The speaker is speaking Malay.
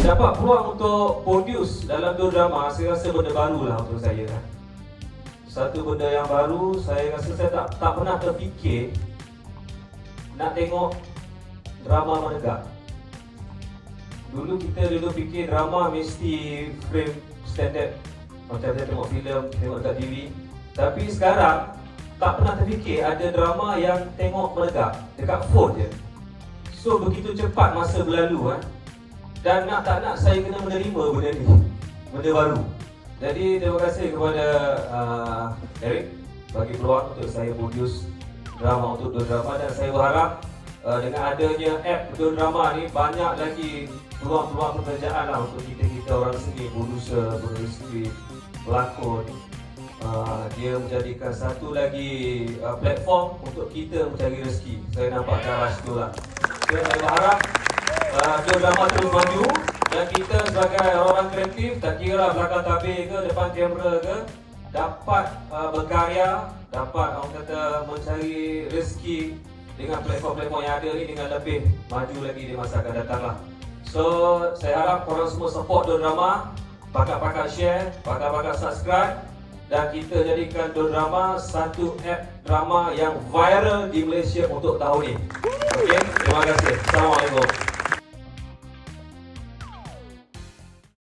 dapat peluang untuk produce dalam dua drama, saya rasa benda baru lah untuk saya. Satu benda yang baru, saya rasa saya tak pernah terfikir nak tengok drama menegak. Dulu kita fikir drama mesti frame standard, macam saya tengok filem, tengok dekat TV. Tapi sekarang tak pernah terfikir ada drama yang tengok menegak dekat phone je. So begitu cepat masa berlalu dan nak tak nak saya kena menerima benda ni, benda baru. Jadi terima kasih kepada Eric bagi peluang untuk saya produce drama untuk dua drama, dan saya berharap dengan adanya app dua drama ni banyak lagi peluang-peluang pekerjaan lah untuk kita orang sini, producer, penulis skrip, pelakon. Dia menjadikan satu lagi platform untuk kita mencari rezeki. Saya nampak ke arah situ lah. Saya berharap dua drama terus maju, dan kita sebagai orang kreatif, tak kira belakang tabir ke depan kamera ke, dapat berkarya, dapat orang kata mencari rezeki dengan platform-platform yang ada ni dengan lebih maju lagi di masa akan datang lah. So saya harap korang semua support dua drama, pakar-pakar share, pakar-pakar subscribe, dan kita jadikan dua drama satu app drama yang viral di Malaysia untuk tahun ini. Okey, terima kasih. Assalamualaikum.